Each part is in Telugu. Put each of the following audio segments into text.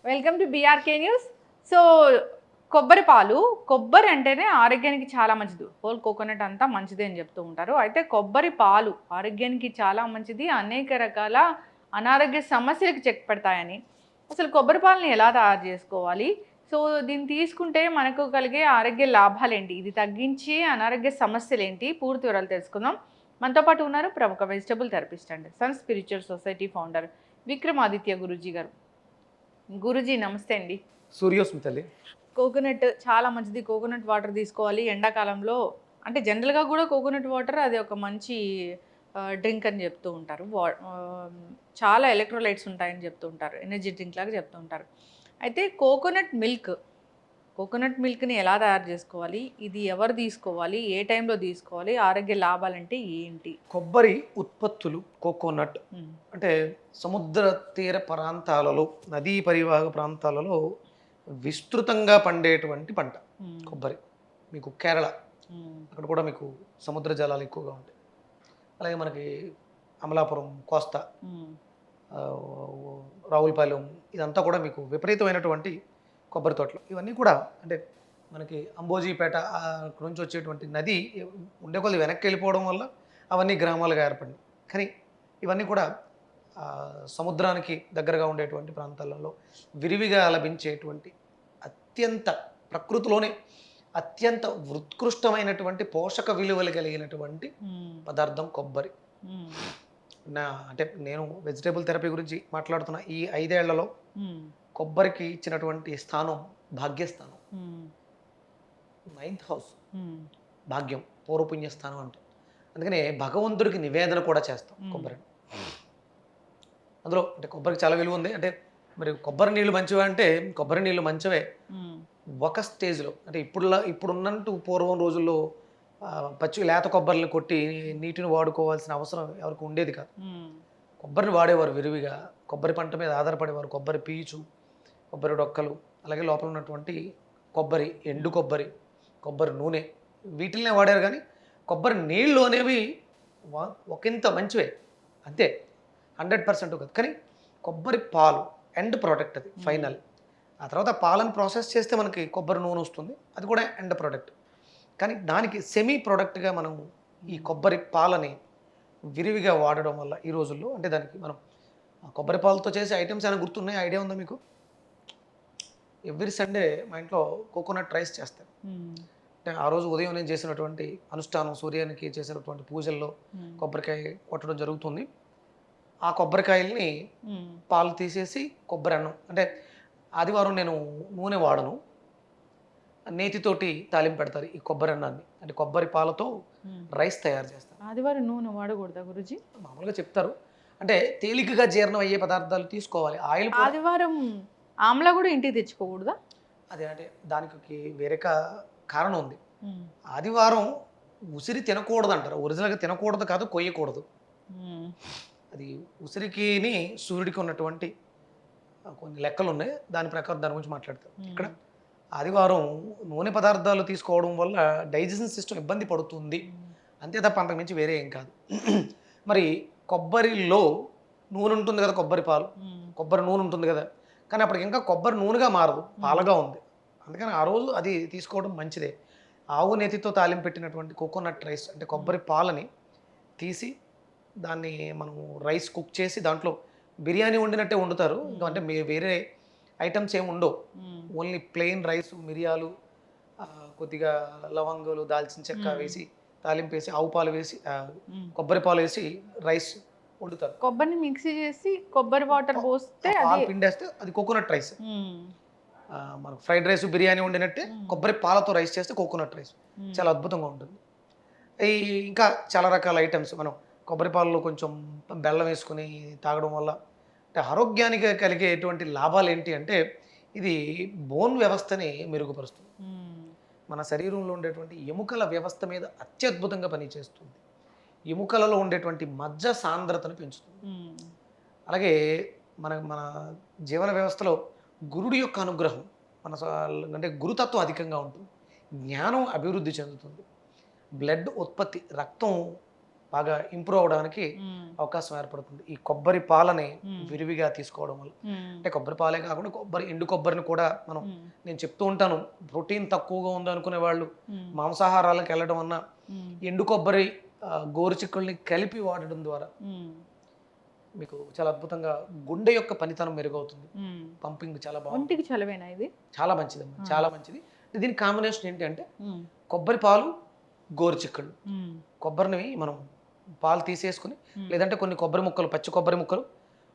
Welcome to BRK news. So కొబ్బరి పాలు, కొబ్బరి అంటేనే ఆరోగ్యానికి చాలా మంచిది. హోల్ కోకోనట్ అంతా మంచిదే అని చెప్తూ ఉంటారు. అయితే కొబ్బరి పాలు ఆరోగ్యానికి చాలా మంచిది. అనేక రకాల అనారోగ్య సమస్యలకు చెక్ పెడతాయని. అసలు కొబ్బరి పాలని ఎలా తయారు చేసుకోవాలి? సో దీన్ని తీసుకుంటే మనకు కలిగే ఆరోగ్య లాభాలేంటి? ఇది తగ్గించి అనారోగ్య సమస్యలేంటి? పూర్తి వివరాలు తెలుసుకుందాం. మనతో పాటు ఉన్నారు ప్రముఖ vegetable therapist and sun spiritual society founder Vikramaditya Guruji గారు. గురూజీ నమస్తే అండి. సూర్యోస్మి తల్లి. కోకోనట్ చాలా మంచిది. కోకోనట్ వాటర్ తీసుకోవాలి ఎండాకాలంలో. అంటే జనరల్‌గా కూడా కోకోనట్ వాటర్ అది ఒక మంచి డ్రింక్ అని చెప్తూ ఉంటారు. చాలా ఎలక్ట్రోలైట్స్ ఉంటాయని చెప్తూ ఉంటారు. ఎనర్జీ డ్రింక్ లాగా చెప్తూ ఉంటారు. అయితే కోకోనట్ మిల్క్‌ని ఎలా తయారు చేసుకోవాలి? ఇది ఎవరు తీసుకోవాలి? ఏ టైంలో తీసుకోవాలి? ఆరోగ్య లాభాలంటే ఏంటి? కొబ్బరి ఉత్పత్తులు కోకోనట్ హ్మ్. అంటే సముద్ర తీర ప్రాంతాలలో, నదీ పరివాహక ప్రాంతాలలో విస్తృతంగా పండేటువంటి పంట హ్మ్. కొబ్బరి. మీకు కేరళ హ్మ్. అక్కడ కూడా మీకు సముద్ర జలాలు ఎక్కువగా ఉంటాయి. అలాగే మనకి అమలాపురం, కోస్తా, హ్మ్. రావులపాలెం ఇదంతా కూడా మీకు విపరీతమైనటువంటి కొబ్బరి తోటలు. ఇవన్నీ కూడా అంటే మనకి అంబోజీపేట అక్కడ నుంచి వచ్చేటువంటి నది ఉండే కొద్ది వెనక్కి వెళ్ళిపోవడం వల్ల అవన్నీ గ్రామాలుగా ఏర్పడినాయి. కానీ ఇవన్నీ కూడా సముద్రానికి దగ్గరగా ఉండేటువంటి ప్రాంతాలలో విరివిగా లభించేటువంటి అత్యంత ప్రకృతిలోనే అత్యంత ఉత్కృష్టమైనటువంటి పోషక విలువలు కలిగినటువంటి పదార్థం కొబ్బరి. అంటే నేను వెజిటేబుల్ థెరపీ గురించి మాట్లాడుతున్న ఈ 5 ఏళ్లలో కొబ్బరికి ఇచ్చినటువంటి స్థానం భాగ్యస్థానం, 9th హౌస్, భాగ్యం, పూర్వపుణ్య స్థానం అంటాం. అందుకనే భగవంతుడికి నివేదన కూడా చేస్తాం కొబ్బరిని. అందులో అంటే కొబ్బరికి చాలా విలువ ఉంది. అంటే మరి కొబ్బరి నీళ్ళు మంచివే అంటే కొబ్బరి నీళ్ళు మంచివే ఒక స్టేజ్లో. అంటే ఇప్పుడున్నట్టు పూర్వం రోజుల్లో పచ్చి లేత కొబ్బరిని కొట్టి నీటిని వాడుకోవాల్సిన అవసరం ఎవరికి ఉండేది కాదు. కొబ్బరిని వాడేవారు విరివిగా. కొబ్బరి పంట మీద ఆధారపడేవారు. కొబ్బరి పీచు, కొబ్బరి డొక్కలు, అలాగే లోపల ఉన్నటువంటి కొబ్బరి, ఎండు కొబ్బరి, కొబ్బరి నూనె వీటిల్నే వాడారు. కానీ కొబ్బరి నీళ్ళు అనేవి ఒకంత మంచివే అంతే, 100% కాదు. కానీ కొబ్బరి పాలు ఎండ్ ప్రోడక్ట్, అది ఫైనల్. ఆ తర్వాత పాలను ప్రాసెస్ చేస్తే మనకి కొబ్బరి నూనె వస్తుంది, అది కూడా ఎండ్ ప్రోడక్ట్. కానీ దానికి సెమీ ప్రోడక్ట్గా మనం ఈ కొబ్బరి పాలని విరివిగా వాడడం వల్ల ఈ రోజుల్లో అంటే దానికి మనం కొబ్బరి పాలతో చేసే ఐటమ్స్ ఏమైనా గుర్తున్నాయి? ఐడియా ఉందా మీకు? ఎవ్రీ సండే మా ఇంట్లో కోకోనట్ రైస్ చేస్తారు. అంటే ఆ రోజు ఉదయం నేను చేసినటువంటి అనుష్ఠానం, సూర్యానికి చేసినటువంటి పూజల్లో కొబ్బరికాయ కొట్టడం జరుగుతుంది. ఆ కొబ్బరికాయల్ని పాలు తీసేసి కొబ్బరి అన్నం, అంటే ఆదివారం నేను నూనె వాడను, నేతితోటి తాలింపు పెడతారు ఈ కొబ్బరి అన్నాన్ని. అంటే కొబ్బరి పాలతో రైస్ తయారు చేస్తారు. ఆదివారం నూనె వాడకూడదా గురుజీ? మామూలుగా చెప్తారు, అంటే తేలికగా జీర్ణం అయ్యే పదార్థాలు తీసుకోవాలి. ఆయిల్ ఆదివారం ఆమ్లా కూడా ఇంటికి తెచ్చుకోకూడదా? అదే అంటే దానికి వేరే కారణం ఉంది. ఆదివారం ఉసిరి తినకూడదు అంటారు. ఒరిజినల్గా తినకూడదు కాదు, కొయ్యకూడదు. అది ఉసిరికిని సూర్యుడికి ఉన్నటువంటి కొన్ని లెక్కలు ఉన్నాయి. దాని ప్రకారం దాని గురించి మాట్లాడతారు. ఇక్కడ ఆదివారం నూనె పదార్థాలు తీసుకోవడం వల్ల డైజెషన్ సిస్టమ్ ఇబ్బంది పడుతుంది, అంతే తప్ప అంతకుమించి వేరే ఏం కాదు. మరి కొబ్బరిలో నూనె ఉంటుంది కదా, కొబ్బరి పాలు, కొబ్బరి నూనె ఉంటుంది కదా, కానీ అప్పటికి ఇంకా కొబ్బరి నూనెగా మారదు, పాలగా ఉంది. అందుకని ఆ రోజు అది తీసుకోవడం మంచిదే. ఆవు నేతితో తాలింపు పెట్టినటువంటి కోకోనట్ రైస్, అంటే కొబ్బరి పాలని తీసి దాన్ని మనం రైస్ కుక్ చేసి దాంట్లో బిర్యానీ వండినట్టే వండుతారు. ఇంకా అంటే వేరే ఐటమ్స్ ఏమి ఉండవు, ఓన్లీ ప్లెయిన్ రైస్, మిరియాలు, కొద్దిగా లవంగాలు, దాల్చిన చెక్క వేసి తాలింపు వేసి, ఆవు పాలు వేసి, కొబ్బరి పాలు వేసి రైస్ వండుతారు. కొబ్బరిని మిక్సీ చేసి కొబ్బరి వాటర్ పోస్తే పిండేస్తే అది కోకోనట్ రైస్. మనకు ఫ్రైడ్ రైస్, బిర్యానీ వండినట్టే కొబ్బరి పాలతో రైస్ చేస్తే కోకోనట్ రైస్ చాలా అద్భుతంగా ఉంటుంది. ఇంకా చాలా రకాల ఐటమ్స్ మనం కొబ్బరి పాలలో కొంచెం బెల్లం వేసుకుని తాగడం వల్ల అంటే ఆరోగ్యానికి కలిగేటువంటి లాభాలు ఏంటి అంటే ఇది బోన్ వ్యవస్థని మెరుగుపరుస్తుంది. మన శరీరంలో ఉండేటువంటి ఎముకల వ్యవస్థ మీద అత్యద్భుతంగా పనిచేస్తుంది. ఎముకలలో ఉండేటువంటి మజ్జ సాంద్రతను పెంచుతుంది. అలాగే మన జీవన వ్యవస్థలో గురుడి యొక్క అనుగ్రహం, అంటే గురుతత్వం అధికంగా ఉంటుంది. జ్ఞానం అభివృద్ధి చెందుతుంది. బ్లడ్ ఉత్పత్తి, రక్తం బాగా ఇంప్రూవ్ అవడానికి అవకాశం ఏర్పడుతుంది ఈ కొబ్బరి పాలని విరివిగా తీసుకోవడం వల్ల. అంటే కొబ్బరి పాలే కాకుండా ఎండు కొబ్బరిని కూడా మనం, నేను చెప్తూ ఉంటాను, ప్రోటీన్ తక్కువగా ఉంది అనుకునే వాళ్ళు మాంసాహారాలకు వెళ్ళడం అన్న ఎండు కొబ్బరి గోరుచిక్కుల్ని కలిపి వాడడం ద్వారా మీకు చాలా అద్భుతంగా గుండె యొక్క పనితనం మెరుగవుతుంది. పంపింగ్ చాలా బాగుంటుంది. చలవేనా ఇది? చాలా మంచిదమ్మా, చాలా మంచిది. దీని కాంబినేషన్ ఏంటి అంటే కొబ్బరి పాలు, గోరుచిక్కుళ్ళు. కొబ్బరిని మనం పాలు తీసేసుకుని, లేదంటే కొన్ని కొబ్బరి ముక్కలు, పచ్చి కొబ్బరి ముక్కలు,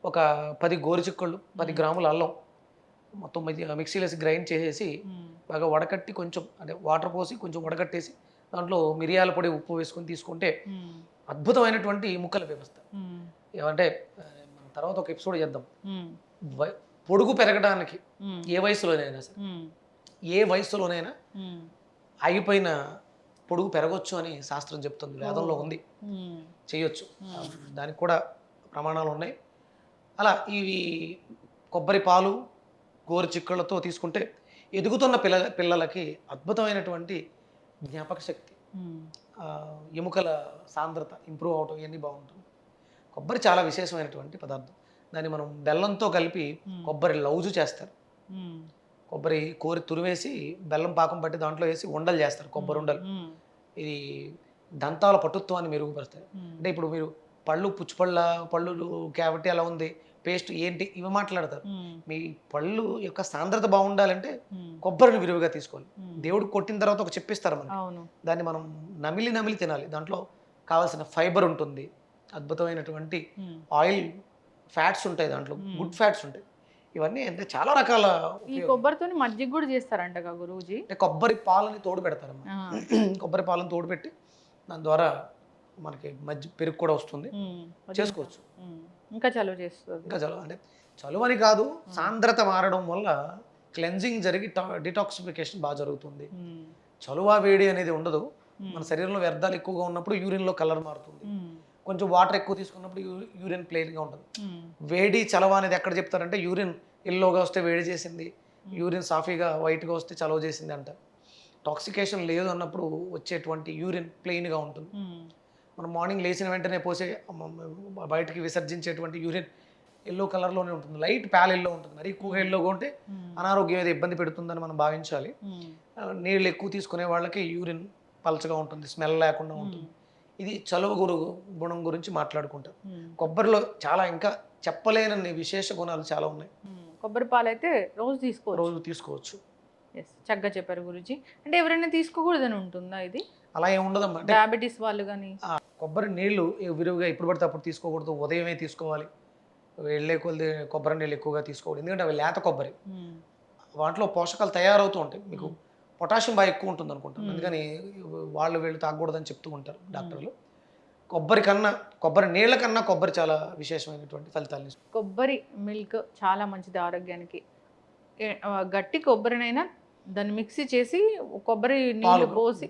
ఒక 10 గోరుచిక్కుళ్ళు, 10 గ్రాముల అల్లం మొత్తం మిక్సీలో గ్రైండ్ చేసేసి బాగా వడకట్టి, కొంచెం అంటే వాటర్ పోసి కొంచెం వడకట్టేసి దాంట్లో మిరియాల పొడి, ఉప్పు వేసుకొని తీసుకుంటే అద్భుతమైనటువంటి ముక్కల వ్యవస్థ. ఏమంటే మనం తర్వాత ఒక ఎపిసోడ్ చేద్దాం. పొడుగు పెరగడానికి ఏ వయసులోనైనా సరే, ఏ వయసులోనైనా ఆగిపోయిన పొడుగు పెరగొచ్చు అని శాస్త్రం చెప్తుంది, వేదంలో ఉంది. చేయొచ్చు, దానికి కూడా ప్రమాణాలు ఉన్నాయి. అలా ఇవి కొబ్బరి పాలు, గోరుచిక్కుళ్ళతో తీసుకుంటే ఎదుగుతున్న పిల్లలకి అద్భుతమైనటువంటి జ్ఞాపక శక్తి, ఎముకల సాంద్రత ఇంప్రూవ్ అవటం, ఇవన్నీ బాగుంటుంది. కొబ్బరి చాలా విశేషమైనటువంటి పదార్థం. దాన్ని మనం బెల్లంతో కలిపి కొబ్బరి లౌజు చేస్తారు. కొబ్బరి కోరి తురివేసి బెల్లం పాకం పట్టి దాంట్లో వేసి ఉండలు చేస్తారు, కొబ్బరి ఉండలు. ఇది దంతాల పటుత్వాన్ని మెరుగుపరుస్తాయి. అంటే ఇప్పుడు మీరు పళ్ళు, పళ్ళు క్యావిటీ ఎలా ఉంది, పేస్ట్ ఏంటి, ఇవి మాట్లాడతారు. మీ పళ్ళు యొక్క సాంద్రత బాగుండాలంటే కొబ్బరిని విరివిగా తీసుకోవాలి. దేవుడు కొట్టిన తర్వాత ఒక చెప్పిస్తారు మనకి, దాన్ని మనం నమిలి తినాలి. దాంట్లో కావాల్సిన ఫైబర్ ఉంటుంది, అద్భుతమైనటువంటి ఆయిల్, ఫ్యాట్స్ ఉంటాయి, దాంట్లో గుడ్ ఫ్యాట్స్ ఉంటాయి. ఇవన్నీ అంటే చాలా రకాల. ఈ కొబ్బరితో మజ్జిగ కూడా చేస్తారంట గురూజీ. అంటే కొబ్బరి పాలని తోడు పెడతారమ్మా. కొబ్బరి పాలను తోడు పెట్టి దాని ద్వారా మనకి పెరుగు కూడా వస్తుంది, చేసుకోవచ్చు. ఇంకా చలువ చేస్తుంది. ఇంకా చలువ అంటే చలువ అని కాదు, సాంద్రత మారడం వల్ల క్లెన్జింగ్ జరిగి డిటాక్సిఫికేషన్ బాగా జరుగుతుంది. చలువ వేడి అనేది ఉండదు. మన శరీరంలో వ్యర్థాలు ఎక్కువగా ఉన్నప్పుడు యూరిన్లో కలర్ మారుతుంది. కొంచెం వాటర్ ఎక్కువ తీసుకున్నప్పుడు యూరిన్ ప్లెయిన్గా ఉంటుంది. వేడి చలవ అనేది ఎక్కడ చెప్తారంటే, యూరిన్ ఎల్లోగా వస్తే వేడి చేసింది, యూరిన్ సాఫీగా వైట్గా వస్తే చలవ చేసింది అంట. టాక్సికేషన్ లేదు అన్నప్పుడు వచ్చేటువంటి యూరిన్ ప్లెయిన్గా ఉంటుంది. మనం మార్నింగ్ లేచిన వెంటనే పోసే బయటికి విసర్జించేటువంటి యూరిన్ ఎల్లో కలర్లోనే ఉంటుంది, లైట్ ప్యాల్ ఎల్లో ఉంటుంది. మరి ఎక్కువగా ఎల్లోగా ఉంటే అనారోగ్యం ఏదో ఇబ్బంది పెడుతుందని మనం భావించాలి. నీళ్ళు ఎక్కువ తీసుకునే వాళ్ళకి యూరిన్ పలచగా ఉంటుంది, స్మెల్ లేకుండా ఉంటుంది. ఇది చలువ గుణం గురించి మాట్లాడుకుంటారు. కొబ్బరిలో చాలా ఇంకా చెప్పలేనన్ని విశేష గుణాలు చాలా ఉన్నాయి. కొబ్బరి పాలు అయితే రోజు తీసుకోవచ్చు. చక్కగా చెప్పారు గురుజీ. అంటే ఎవరైనా తీసుకోకూడదని ఉంటుందా ఇది? అలా ఏమి ఉండదమ్మా. డయాబెటీస్ వాళ్ళు కానీ కొబ్బరి నీళ్లు విరివిగా ఎప్పుడు పడితే అప్పుడు తీసుకోకూడదు, ఉదయమే తీసుకోవాలి. వెళ్ళే కొద్ది కొబ్బరి నీళ్ళు ఎక్కువగా తీసుకోకూడదు, ఎందుకంటే అవి లేత కొబ్బరి, వాటిలో పోషకాలు తయారవుతూ ఉంటాయి. మీకు పొటాషియం బాగా ఎక్కువ ఉంటుంది అనుకుంటాను, అందుకని వీళ్ళు తాగకూడదని చెప్తూ ఉంటారు డాక్టర్లు. కొబ్బరి నీళ్ళ కన్నా కొబ్బరి చాలా విశేషమైనటువంటి ఫలితాలు. కొబ్బరి మిల్క్ చాలా మంచిది ఆరోగ్యానికి. గట్టి కొబ్బరినైనా దాన్ని మిక్సీ చేసి కొబ్బరి నీళ్ళు పోసి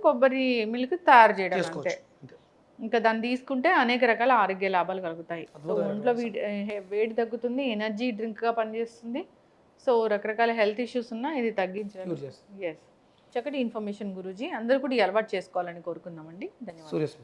కొబ్బరి మిల్క్ తయారు చేయడం అంతే. ఇంకా దాన్ని తీసుకుంటే అనేక రకాల ఆరోగ్య లాభాలు కలుగుతాయి. ఒంట్లో వేడి తగ్గుతుంది, ఎనర్జీ డ్రింక్గా పనిచేస్తుంది. సో రకరకాల హెల్త్ ఇష్యూస్ ఉన్నా ఇది తగ్గించడం. చక్కటి ఇన్ఫర్మేషన్ గురూజీ. అందరూ కూడా అలవాటు చేసుకోవాలని కోరుకుందామండి. ధన్యవాదాలు.